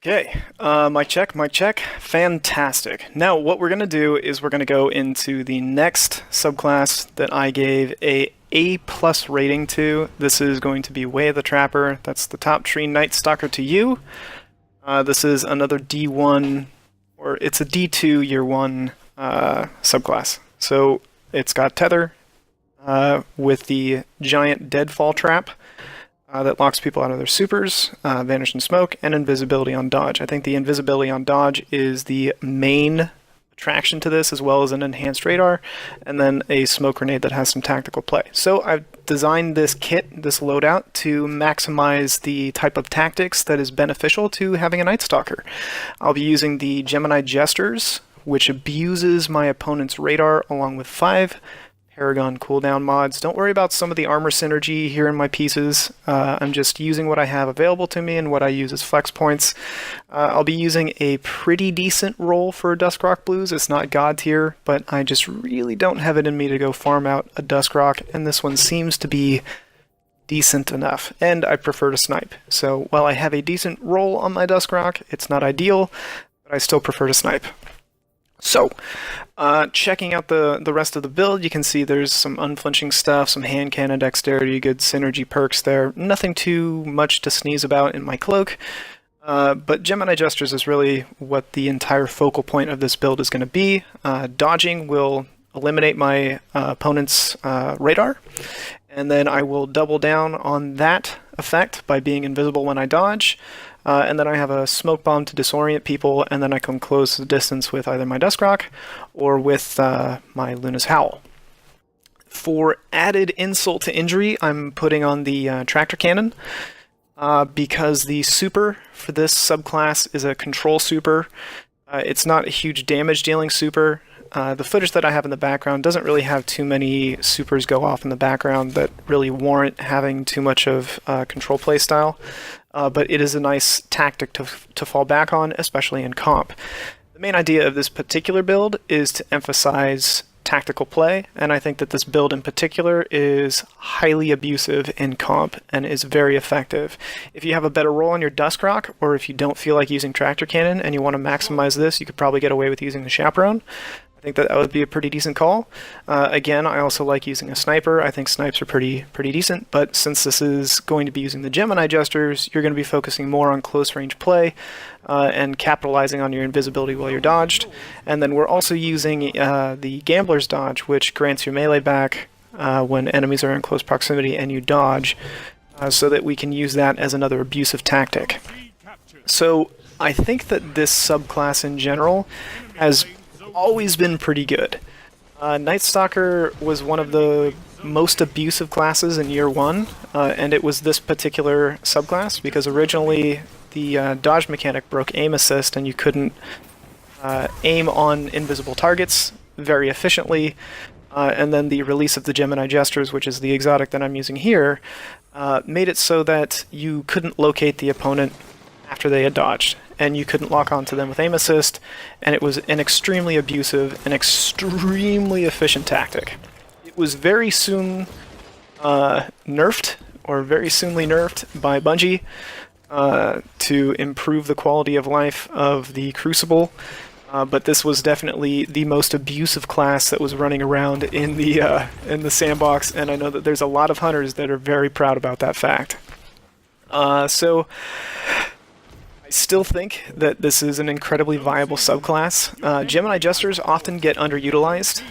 Okay, mic check, mic check. Fantastic. Now, what we're going to do is we're going to go into the next subclass that I gave a A+ rating to. This is going to be Way of the Trapper. That's the top tree Night Stalker to you. This is another D1, or it's a D2 year 1 subclass. So it's got Tether with the giant Deadfall trap. That locks people out of their supers, Vanish and Smoke, and Invisibility on Dodge. I think the Invisibility on Dodge is the main attraction to this, as well as an enhanced radar, and then a smoke grenade that has some tactical play. So I've designed this kit, this loadout, to maximize the type of tactics that is beneficial to having a Night Stalker. I'll be using the Gemini Jesters, which abuses my opponent's radar, along with 5 Paragon cooldown mods. Don't worry about some of the armor synergy here in my pieces. I'm just using what I have available to me and what I use as flex points. I'll be using a pretty decent roll for Duskrock Blues. It's not god tier, but I just really don't have it in me to go farm out a Duskrock, and this one seems to be decent enough, and I prefer to snipe. So while I have a decent roll on my Duskrock, it's not ideal, but I still prefer to snipe. So, checking out the rest of the build, you can see there's some unflinching stuff, some hand cannon dexterity, good synergy perks there. Nothing too much to sneeze about in my cloak, but Gemini Jesters is really what the entire focal point of this build is going to be. Dodging will eliminate my opponent's radar, and then I will double down on that effect by being invisible when I dodge. And then I have a smoke bomb to disorient people, and then I can close the distance with either my Duskrock or with my Luna's Howl. For added insult to injury, I'm putting on the Tractor Cannon, because the super for this subclass is a control super. It's not a huge damage dealing super. The footage that I have in the background doesn't really have too many supers go off in the background that really warrant having too much of control play style. But it is a nice tactic to fall back on, especially in comp. The main idea of this particular build is to emphasize tactical play, and I think that this build in particular is highly abusive in comp and is very effective. If you have a better roll on your Duskrock, or if you don't feel like using Tractor Cannon and you want to maximize this, you could probably get away with using the Chaperone. I think that would be a pretty decent call. Again, I also like using a sniper. I think snipes are pretty decent, but since this is going to be using the Gemini Jesters, you're going to be focusing more on close range play and capitalizing on your invisibility while you're dodged. And then we're also using the Gambler's Dodge, which grants your melee back when enemies are in close proximity and you dodge, so that we can use that as another abusive tactic. So I think that this subclass in general has always been pretty good. Night Stalker was one of the most abusive classes in year 1, and it was this particular subclass because originally the dodge mechanic broke aim assist and you couldn't aim on invisible targets very efficiently, and then the release of the Gemini Jesters, which is the exotic that I'm using here, made it so that you couldn't locate the opponent after they had dodged, and you couldn't lock onto them with aim assist, and it was an extremely abusive and extremely efficient tactic. It was very soon nerfed, or very soonly nerfed by Bungie to improve the quality of life of the Crucible, but this was definitely the most abusive class that was running around in the sandbox, and I know that there's a lot of hunters that are very proud about that fact. So I still think that this is an incredibly viable subclass. Gemini Jesters often get underutilized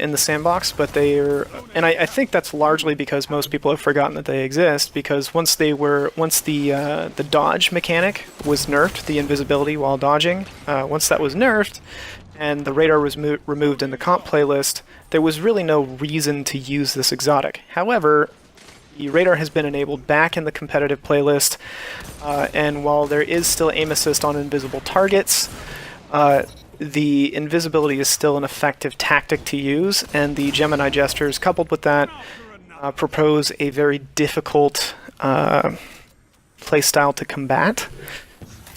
in the sandbox, but and I think that's largely because most people have forgotten that they exist, because once the dodge mechanic was nerfed, the invisibility while dodging, once that was nerfed, and the radar was removed in the comp playlist, there was really no reason to use this exotic. However, the radar has been enabled back in the competitive playlist, and while there is still aim assist on invisible targets, the invisibility is still an effective tactic to use, and the Gemini Jesters, coupled with that, propose a very difficult playstyle to combat.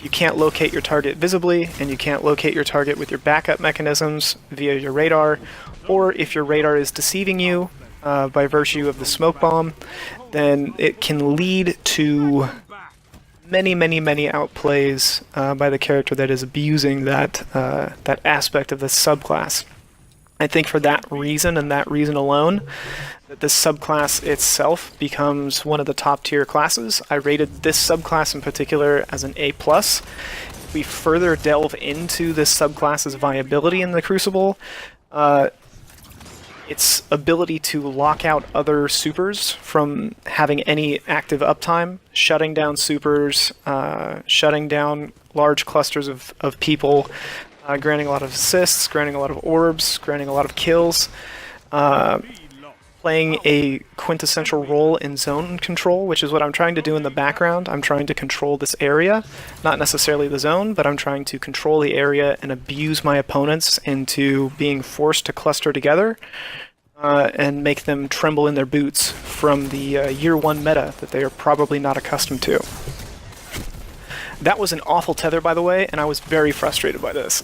You can't locate your target visibly, and you can't locate your target with your backup mechanisms via your radar, or if your radar is deceiving you, by virtue of the smoke bomb, then it can lead to many outplays by the character that is abusing that aspect of the subclass. I think for that reason and that reason alone, that this subclass itself becomes one of the top tier classes. I rated this subclass in particular as an A+. If we further delve into this subclass's viability in the Crucible, its ability to lock out other supers from having any active uptime, shutting down supers, shutting down large clusters of people, granting a lot of assists, granting a lot of orbs, granting a lot of kills, playing a quintessential role in zone control, which is what I'm trying to do in the background. I'm trying to control this area, not necessarily the zone, but I'm trying to control the area and abuse my opponents into being forced to cluster together and make them tremble in their boots from the year one meta that they are probably not accustomed to. That was an awful tether, by the way, and I was very frustrated by this.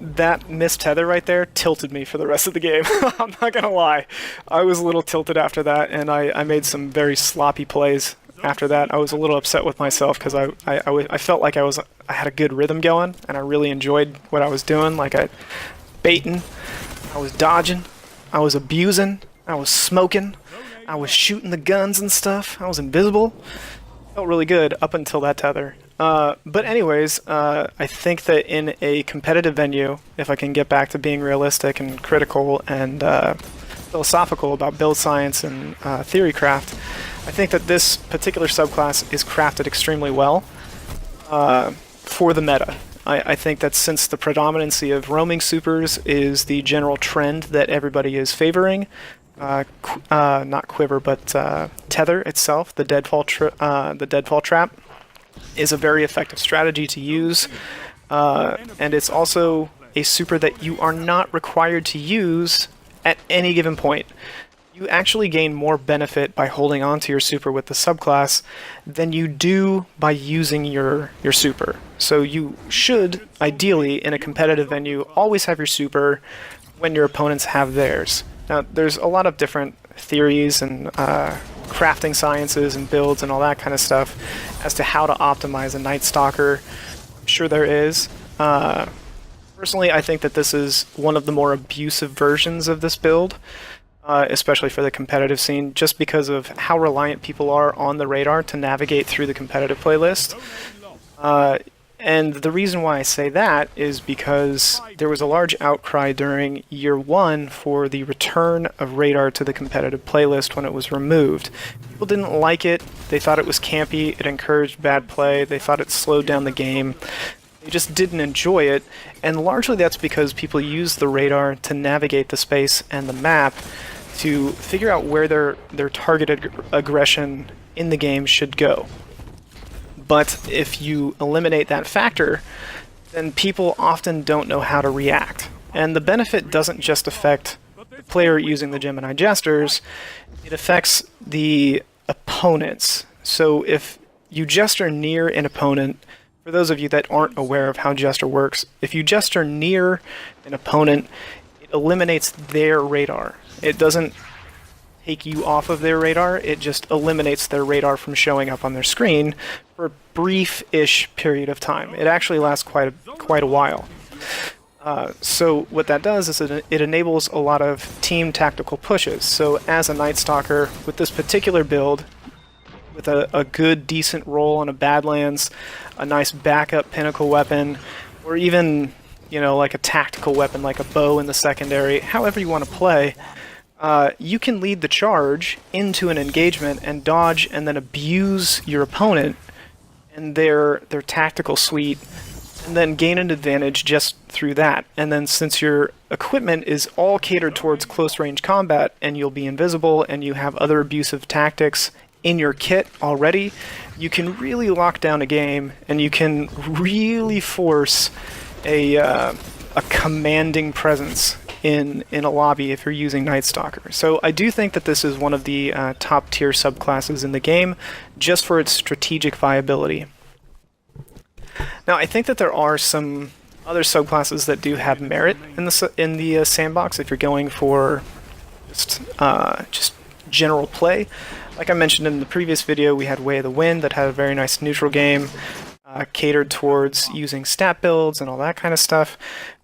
That missed tether right there tilted me for the rest of the game. I'm not gonna lie. I was a little tilted after that, and I made some very sloppy plays after that. I was a little upset with myself because I felt like I had a good rhythm going, and I really enjoyed what I was doing. Like baiting, I was dodging, I was abusing, I was smoking, I was shooting the guns and stuff. I was invisible. Felt really good up until that tether. But anyways, I think that in a competitive venue, if I can get back to being realistic and critical and philosophical about build science and theory craft, I think that this particular subclass is crafted extremely well for the meta. I think that since the predominancy of roaming supers is the general trend that everybody is favoring, not Quiver, but Tether itself, the deadfall trap, is a very effective strategy to use, and it's also a super that you are not required to use at any given point. You actually gain more benefit by holding on to your super with the subclass than you do by using your super. So you should, ideally, in a competitive venue, always have your super when your opponents have theirs. Now, there's a lot of different theories and crafting sciences and builds and all that kind of stuff as to how to optimize a Night Stalker. I'm sure there is. Personally, I think that this is one of the more abusive versions of this build, especially for the competitive scene, just because of how reliant people are on the radar to navigate through the competitive playlist. And the reason why I say that is because there was a large outcry during year one for the return of radar to the competitive playlist when it was removed. People didn't like it, they thought it was campy, it encouraged bad play, they thought it slowed down the game. They just didn't enjoy it, and largely that's because people use the radar to navigate the space and the map to figure out where their targeted aggression in the game should go. But if you eliminate that factor, then people often don't know how to react. And the benefit doesn't just affect the player using the Gemini Jesters, it affects the opponents. So if you Jester near an opponent, for those of you that aren't aware of how Jester works, if you Jester near an opponent, it eliminates their radar. It doesn't take you off of their radar, it just eliminates their radar from showing up on their screen for a brief-ish period of time. It actually lasts quite a while. So what that does is it enables a lot of team tactical pushes. So as a Night Stalker, with this particular build, with a good, decent roll on a Badlands, a nice backup pinnacle weapon, or even, like a tactical weapon like a bow in the secondary, however you want to play, you can lead the charge into an engagement and dodge and then abuse your opponent and their tactical suite, and then gain an advantage just through that. And then since your equipment is all catered towards close range combat and you'll be invisible and you have other abusive tactics in your kit already, you can really lock down a game and you can really force a commanding presence in a lobby if you're using Night Stalker. So I do think that this is one of the top tier subclasses in the game, just for its strategic viability. Now I think that there are some other subclasses that do have merit in the sandbox if you're going for just general play. Like I mentioned in the previous video, we had Way of the Wind that had a very nice neutral game, catered towards using stat builds and all that kind of stuff.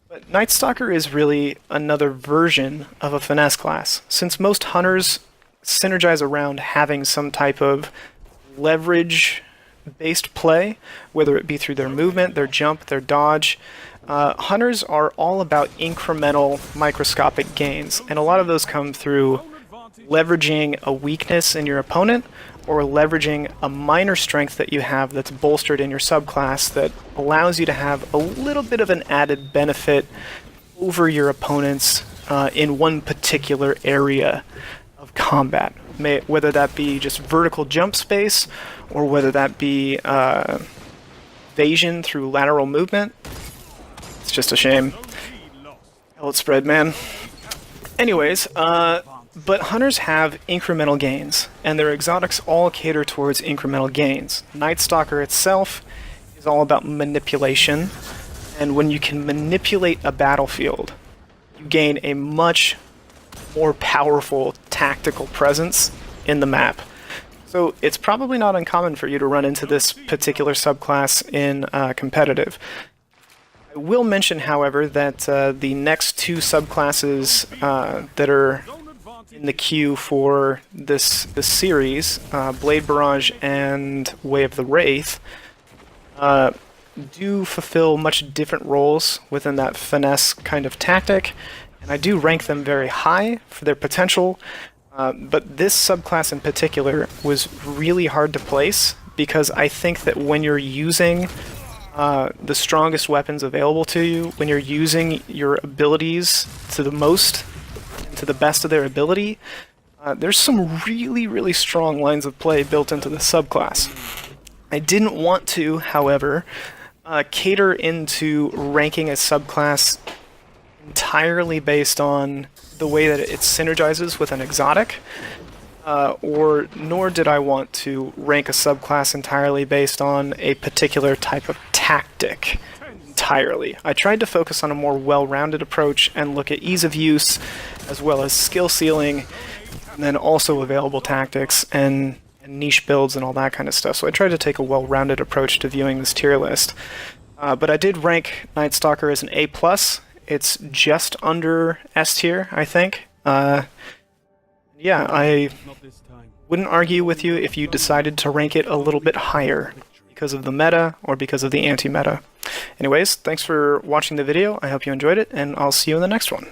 But Night Stalker is really another version of a finesse class. Since most hunters synergize around having some type of leverage-based play, whether it be through their movement, their jump, their dodge, hunters are all about incremental microscopic gains, and a lot of those come through leveraging a weakness in your opponent or leveraging a minor strength that you have that's bolstered in your subclass that allows you to have a little bit of an added benefit over your opponents in one particular area of combat. Whether that be just vertical jump space or whether that be evasion through lateral movement. It's just a shame. Hell, it's spread, man. Anyways, but hunters have incremental gains, and their exotics all cater towards incremental gains. Night Stalker itself is all about manipulation, and when you can manipulate a battlefield, you gain a much more powerful tactical presence in the map. So it's probably not uncommon for you to run into this particular subclass in competitive. I will mention, however, that the next two subclasses that are in the queue for this series, Blade Barrage and Way of the Wraith, do fulfill much different roles within that finesse kind of tactic, and I do rank them very high for their potential, but this subclass in particular was really hard to place because I think that when you're using the strongest weapons available to you, when you're using your abilities to the most, to the best of their ability, there's some really strong lines of play built into the subclass. I didn't want to, however, cater into ranking a subclass entirely based on the way that it synergizes with an exotic, nor did I want to rank a subclass entirely based on a particular type of tactic entirely. I tried to focus on a more well-rounded approach and look at ease of use as well as skill ceiling, and then also available tactics and niche builds and all that kind of stuff. So I tried to take a well-rounded approach to viewing this tier list. But I did rank Night Stalker as an A+. It's just under S tier, I think. Yeah, I wouldn't argue with you if you decided to rank it a little bit higher because of the meta or because of the anti-meta. Anyways, thanks for watching the video. I hope you enjoyed it, and I'll see you in the next one.